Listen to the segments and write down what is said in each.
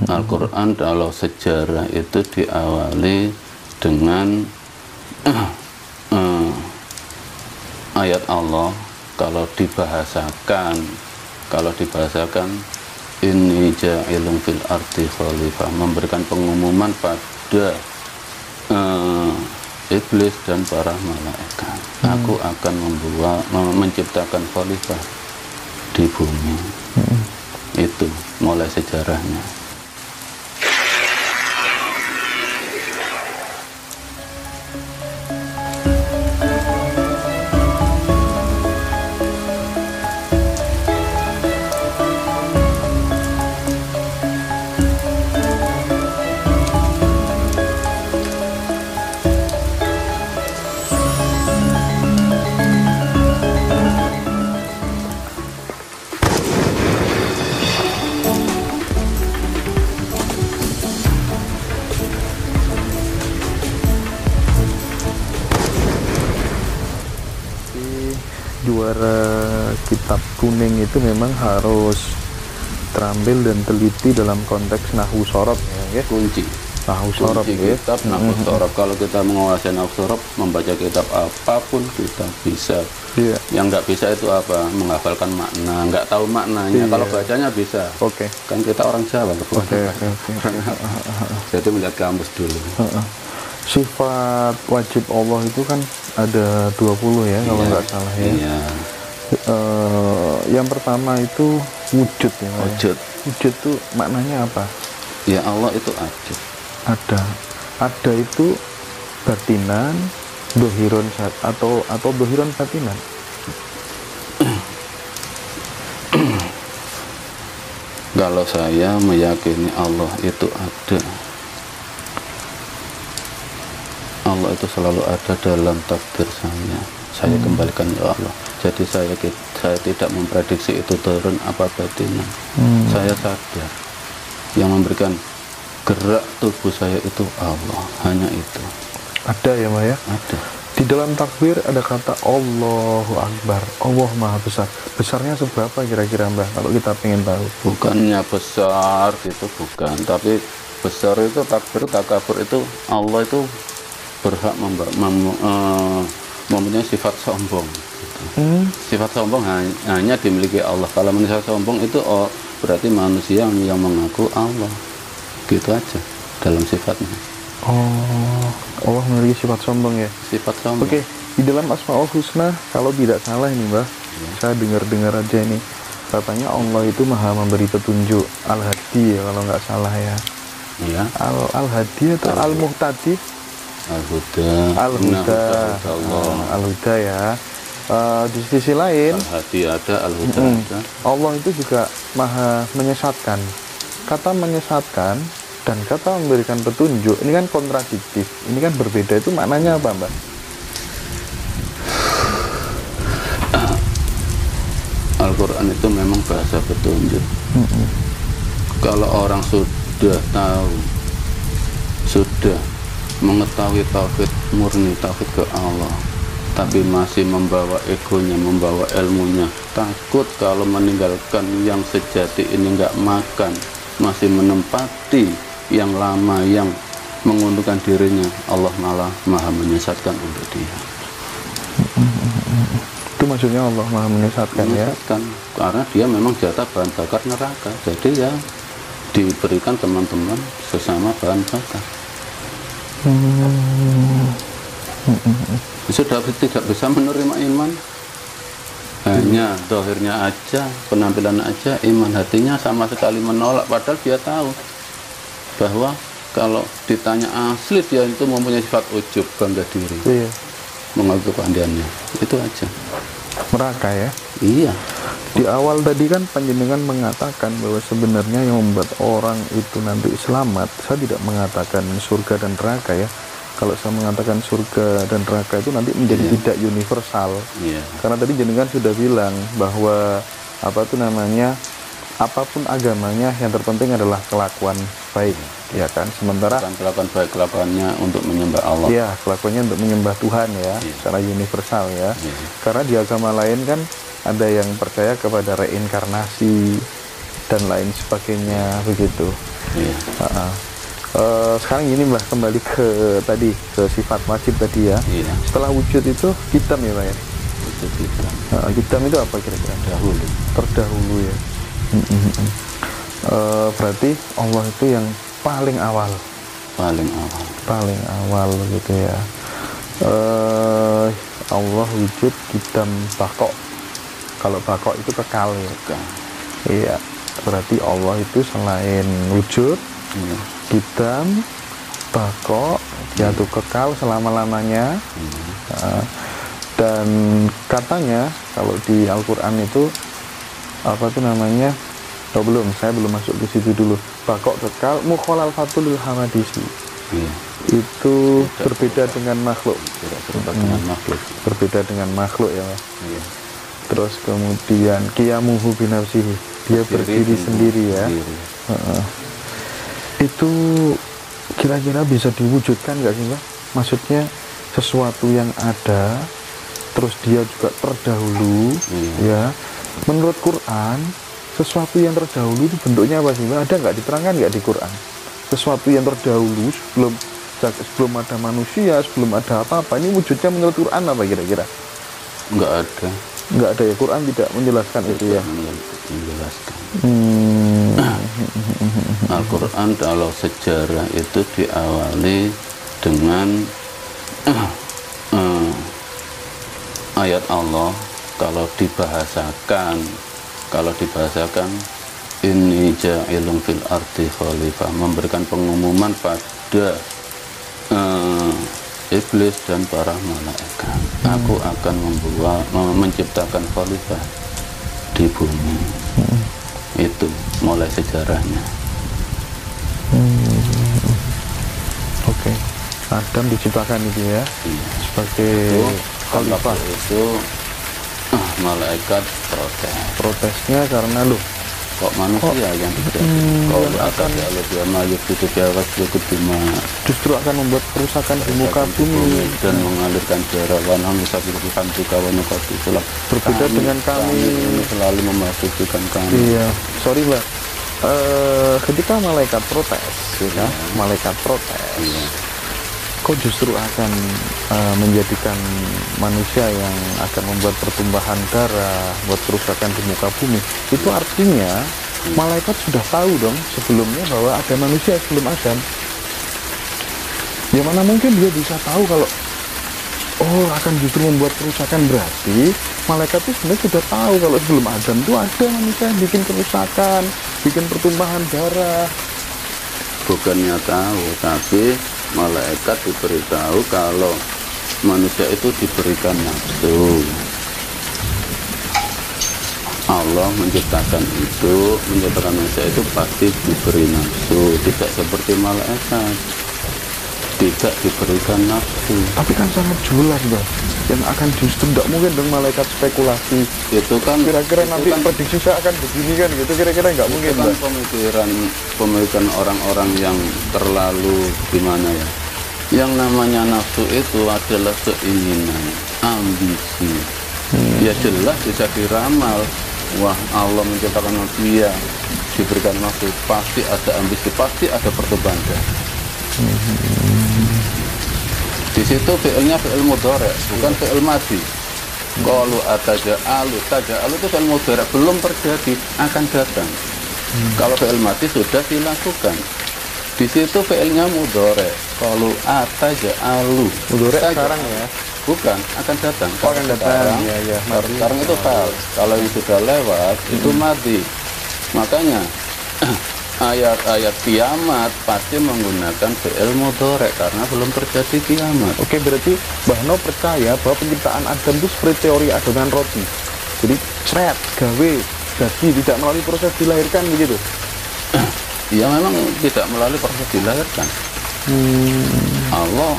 Al-Quran kalau sejarah itu diawali dengan ayat Allah. Kalau dibahasakan ini ja'ilun fil ardi khalifah, memberikan pengumuman pada iblis dan para malaikat, aku akan menciptakan khalifah di bumi. Itu mulai sejarahnya. Juara kitab kuning itu memang harus terampil dan teliti dalam konteks nahwu sorob ya, Kunci ya. kitab nahwu sorob. Kalau kita menguasai nahwu sorob, membaca kitab apapun kita bisa. Yang nggak bisa itu apa? Menghafalkan makna, nggak tahu maknanya. Kalau bacanya bisa. Kan kita orang Jawa. Jadi melihat kamus dulu. Sifat wajib Allah itu kan ada 20 ya, kalau nggak salah ya. Yang pertama itu wujud ya. Wujud itu maknanya apa? Ya, Allah itu ada itu batinan, dohiron atau dohiron batinan. Kalau saya meyakini Allah itu ada, Allah itu selalu ada dalam takdir saya kembalikan ya Allah. Jadi saya tidak memprediksi itu turun apa batinan. Saya sadar yang memberikan gerak tubuh saya itu Allah, hanya itu. Ada ya Mbak ya? Ada. Di dalam takbir ada kata Allahu Akbar, Allah Maha Besar. Besarnya seberapa kira-kira Mbak, kalau kita pengen tahu? Bukannya besar gitu, bukan. Tapi besar itu takabur itu Allah itu berhak mempunyai sifat sombong gitu. Sifat sombong hanya dimiliki Allah. Kalau manusia sombong itu berarti manusia yang mengaku Allah, gitu aja dalam sifatnya. Allah memiliki sifat sombong ya. Sifat sombong. Di dalam Asmaul Husna, kalau tidak salah ini Mbah, saya dengar aja ini, katanya Allah itu maha memberi petunjuk, Al-Hadi ya kalau nggak salah ya. Al-Hadi atau Al-Muhtadi? Al-Huda ya. Di sisi lain, Al-Hadi ada, Al-Huda ada. Allah itu juga maha menyesatkan. Kata menyesatkan dan kata memberikan petunjuk ini kan kontradiktif, ini kan berbeda. Itu maknanya apa Mbak? Al-Quran itu memang bahasa petunjuk. Kalau orang sudah tahu, sudah mengetahui tauhid murni, tauhid ke Allah, tapi masih membawa egonya, membawa ilmunya, takut kalau meninggalkan yang sejati ini nggak makan, masih menempati yang lama yang menguntungkan dirinya, Allah malah maha menyesatkan untuk dia. Itu maksudnya Allah maha menyesatkan ya? Karena dia memang jatah bahan bakar neraka, jadi ya diberikan teman-teman sesama bahan bakar. Sudah tidak bisa menerima iman, hanya dohirnya aja, penampilan aja, iman hatinya sama sekali menolak. Padahal dia tahu bahwa kalau ditanya asli dia itu mempunyai sifat ujub, bangga diri, mengaku keahliannya, itu aja. Neraka ya? Iya. Di awal tadi kan panjenengan mengatakan bahwa sebenarnya yang membuat orang itu nanti selamat, saya tidak mengatakan surga dan neraka ya. Kalau saya mengatakan surga dan neraka itu nanti menjadi tidak universal. Karena tadi jenengan sudah bilang bahwa apapun agamanya yang terpenting adalah kelakuan baik, ya kan? Sementara kelakuan baik, kelakuannya untuk menyembah Allah. Ya, kelakuannya untuk menyembah Tuhan ya, secara universal ya. Karena di agama lain kan ada yang percaya kepada reinkarnasi, dan lain sebagainya begitu. Iya. Sekarang gini Mbah, kembali ke tadi ke sifat wajib tadi ya. Iya. Setelah wujud itu hitam ya Pak ya. Wujud hitam. Hitam itu apa kira-kira? Terdahulu ya. Berarti Allah itu yang paling awal. Paling awal gitu ya. Allah wujud hitam bakok. Kalau bakok itu kekal ya. Iya. Berarti Allah itu selain wujud, hitam, bakok, dia tuh kekal selama-lamanya. Dan katanya kalau di Al-Quran itu apa tuh namanya? Saya belum masuk ke situ dulu. Bakok kekal, mukholal fatul hamadisi. Itu berbeda dengan makhluk. Berbeda dengan makhluk ya. Terus kemudian qiyamuhu binafsihi, dia berdiri sendiri ya. Itu kira-kira bisa diwujudkan nggak sih Mbak? Maksudnya sesuatu yang ada terus dia juga terdahulu ya. Menurut Quran sesuatu yang terdahulu itu bentuknya apa sih Mbak? Ada nggak, diterangkan nggak di Quran? Sesuatu yang terdahulu sebelum ada manusia, sebelum ada apa-apa, ini wujudnya menurut Quran apa kira-kira? Nggak ada ya, Quran tidak menjelaskan itu ya. Al-Quran kalau sejarah itu diawali dengan ayat Allah. Kalau dibahasakan ini ja'ilun fil ardi khalifah, memberikan pengumuman pada iblis dan para malaikat, aku akan menciptakan khalifah di bumi. Itu mulai sejarahnya. Oke. Adam diciptakan itu ya, sebagai khalifah. Itu malaikat protesnya karena kok manusia yang tidak akan justru akan membuat kerusakan di muka bumi dan mengalirkan darah berbeda dengan kami selalu memasukikan kami. Iya, sorry Mbak, ketika malaikat protes ya, malaikat protes kok justru akan menjadikan manusia yang akan membuat pertumbuhan darah, buat kerusakan di muka bumi. Itu artinya malaikat sudah tahu dong sebelumnya bahwa ada manusia sebelum Adam. Ya mana mungkin dia bisa tahu kalau akan justru membuat kerusakan. Berarti malaikat itu sebenarnya sudah tahu kalau sebelum Adam itu ada manusia yang bikin kerusakan, bikin pertumbuhan darah. Bukannya tahu, tapi malaikat diberitahu kalau manusia itu diberikan nafsu. Allah menciptakan manusia itu pasti diberi nafsu, tidak seperti malaikat tidak diberikan nafsu. Tapi kan sangat jelas Bang, yang akan justru tidak mungkin dong malaikat spekulasi. Itu kan kira-kira nanti kan, prediksi saya akan begini kan gitu, kira-kira nggak mungkin kan pemikiran orang-orang yang terlalu gimana ya. Yang namanya nafsu itu adalah keinginan, ambisi. Ya jelas bisa diramal. Wah, Allah menciptakan manusia, diberikan nafsu, pasti ada ambisi, pasti ada pertumbuhan. Di situ fi'ilnya fi'il mudhari', bukan fi'il madhi. Qalu ataja'alu, taja'alu itu fi'il mudhari', belum terjadi, akan datang. Kalau fi'il madhi sudah dilakukan. Di situ fi'ilnya mudhari'. Qalu ataja'alu. Mudhari' sekarang ya? Bukan, akan datang. Akan datang. Ya. Sekarang itu fa'al. Kalau yang sudah lewat itu madhi. Makanya ayat-ayat kiamat pasti menggunakan fi'il mudhari' karena belum terjadi kiamat. Oke, berarti Mbah No percaya bahwa penciptaan Adam itu seperti teori adonan roti. Jadi cret, gawe, jadi tidak melalui proses dilahirkan begitu. Ya memang tidak melalui proses dilahirkan. Allah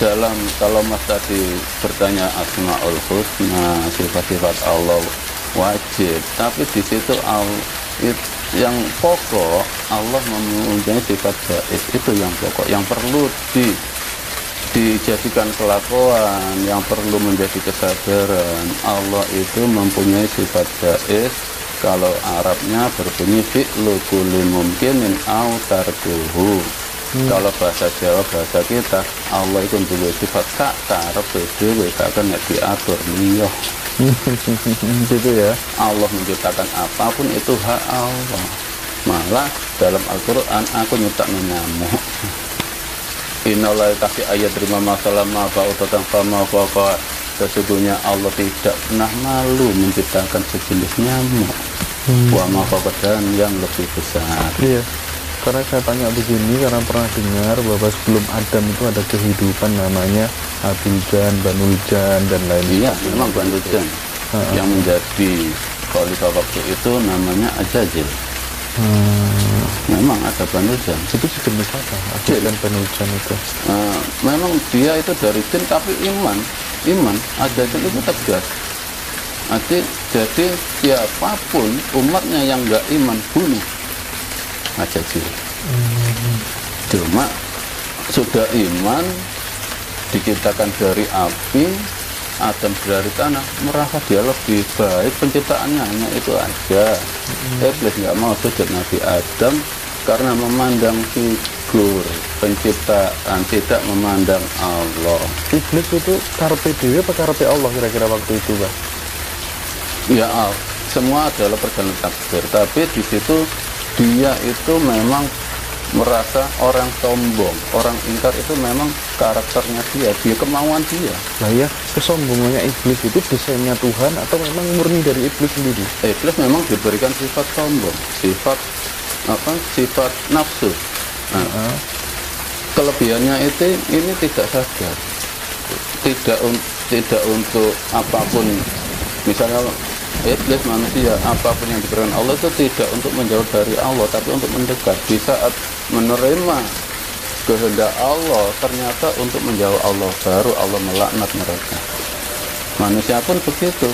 dalam, kalau Mas tadi bertanya Asmaul Husna, sifat-sifat Allah wajib, tapi di situ yang pokok Allah mempunyai sifat gaib, itu yang pokok, yang perlu dijadikan kelakuan, yang perlu menjadi kesadaran. Allah itu mempunyai sifat gaib Kalau Arabnya berbunyi fi'lu kulli mumkinin au tarkuhu. Kalau bahasa Jawa, bahasa kita, Allah itu duwe sifat sak karep dhewe gak kena diatur liya. Gitu ya. Allah menciptakan apapun itu hak Allah. Malah dalam Al-Qur'an aku nyiptakno nyamuk. Innalillahi kasih ayat terima masalah ma ba'udatan fama faqa. Sesungguhnya Allah tidak pernah malu menciptakan sejenis nyamuk. Wa ma faqa, dan yang lebih besar. Iya. Karena saya tanya begini karena pernah dengar bahwa sebelum Adam itu ada kehidupan namanya Abiljan, Banuljan dan lain-lain. Iya, memang Banuljan. Yang menjadi khalifah waktu itu namanya Ajajil. Memang ada Banuljan. Itu sejenis apa? Abiljan, Banuljan itu. Memang dia itu dari jin tapi iman. Ajajil itu tegas. Jadi siapapun umatnya yang nggak iman bunuh. Ajajil. Cuma sudah iman, diciptakan dari api, Adam dari tanah, merasa dia lebih baik penciptaannya, hanya itu aja. Iblis nggak mau sujud Nabi Adam karena memandang figur penciptaan, tidak memandang Allah. Iblis itu karepe dhewe apa karepe Allah kira-kira waktu itu, Bang? Ya, semua adalah perjalanan takdir, tapi di situ dia itu memang merasa orang sombong, orang ingkar itu memang karakternya dia kemauan dia. Nah ya, kesombongannya iblis itu desainnya Tuhan atau memang murni dari iblis sendiri? Iblis memang diberikan sifat sombong, sifat nafsu. Nah, kelebihannya itu ini tidak sadar, tidak untuk apapun. Misalnya iblis manusia, apapun yang diberikan Allah itu tidak untuk menjauh dari Allah, tapi untuk mendekat. Di saat menerima kehendak Allah, ternyata untuk menjauh Allah, baru Allah melaknat mereka. Manusia pun begitu.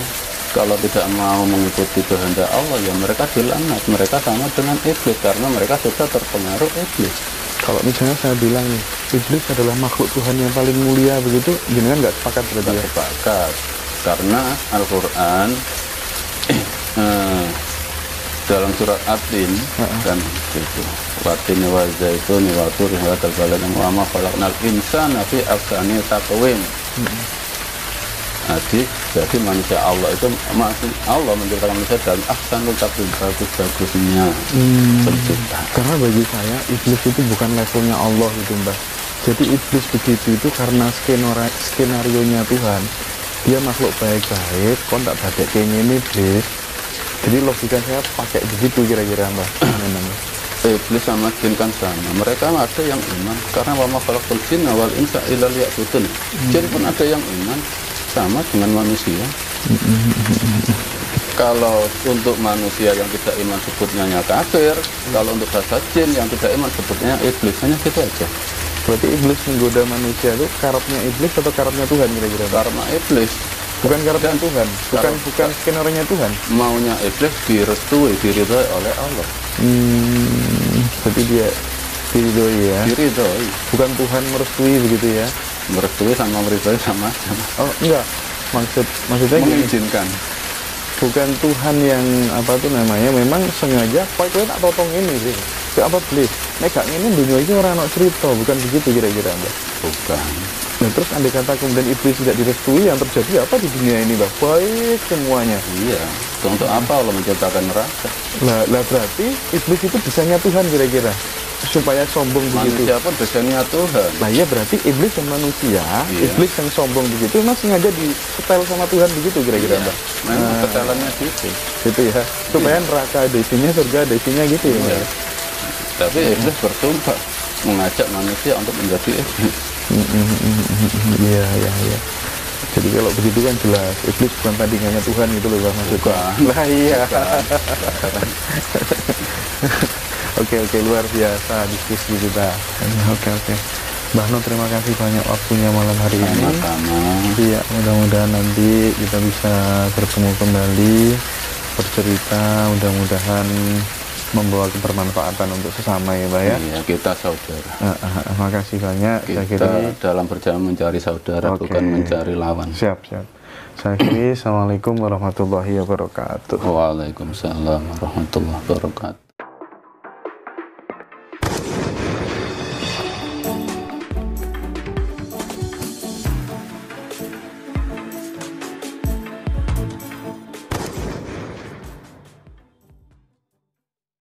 Kalau tidak mau mengikuti kehendak Allah, ya mereka dilaknat. Mereka sama dengan iblis karena mereka sudah terpengaruh iblis. Kalau misalnya saya bilang nih, iblis adalah makhluk Tuhan yang paling mulia begitu, jenengan nggak sepakat berarti ya? Sepakat. Karena Al-Quran dalam surat At-Tin kan itu Watin wa zaitun wa tur wa tabalan wa ma khalaqnal insana fi ahsani taqwim. Jadi manusia Allah itu Allah menciptakan manusia dalam ahsanul taqwim, bagus-bagusnya penciptaan. Karena bagi saya iblis itu bukan levelnya Allah gitu, Mbak. Jadi iblis begitu itu karena skenario-nya Tuhan. Dia makhluk baik-baik, kok tak badek kayak gini, iblis. Jadi logika saya pakai begitu kira-kira, Mbak. Iblis sama jin kan sama. Mereka ada yang iman karena wa ma khalaqul jinna wal insa illa liya'budun. Jin pun ada yang iman sama dengan manusia. Kalau untuk manusia yang tidak iman sebutnya kafir, kalau untuk bahasa jin yang tidak iman sebutnya iblis, hanya gitu aja. Berarti iblis menggoda manusia itu karepnya iblis atau karepnya Tuhan kira-kira? Karena iblis. Bukan karepnya Tuhan, bukan skenario Tuhan. Maunya iblis direstui, diridhoi oleh Allah. Berarti dia diridhoi ya? Diridhoi. Bukan Tuhan merestui begitu ya? Merestui sama meridhoi sama. Oh enggak, maksudnya mengizinkan. Bukan Tuhan yang apa tuh namanya, memang sengaja kowe tak potong ini sih. Ke apa beli? Nek gak ngene dunia iki ora ono cerita, bukan begitu kira-kira, Mbak? Bukan. Nah, terus andai kata kemudian iblis tidak direstui, yang terjadi apa di dunia ini, Mbak? Baik semuanya. Iya. Untuk apa Allah menciptakan neraka? Lah berarti iblis itu desainnya Tuhan kira-kira supaya sombong begitu. Manusia pun desainnya Tuhan. Nah iya, berarti iblis dan manusia, iblis yang sombong begitu memang sengaja disetel sama Tuhan begitu kira-kira, Mbak? Memang setelannya gitu. Gitu ya. Supaya neraka ada isinya, surga ada isinya gitu ya, Mbak. Tapi iblis bersumpah mengajak manusia untuk menjadi iblis. Iya. Jadi kalau begitu kan jelas iblis bukan tandingannya Tuhan gitu loh, Bang, maksudnya. Lah iya. Oke, luar biasa diskusi kita. Oke. Mbah Nur, terima kasih banyak waktunya malam hari ini. Sama-sama. Iya, mudah-mudahan nanti kita bisa bertemu kembali, bercerita, mudah-mudahan membawa kebermanfaatan untuk sesama ya, Mbak ya. Iya, kita saudara. Makasih banyak. Kita dalam perjalanan mencari saudara, bukan mencari lawan. Siap. Saya akhiri, Assalamualaikum warahmatullahi wabarakatuh. Waalaikumsalam warahmatullahi wabarakatuh.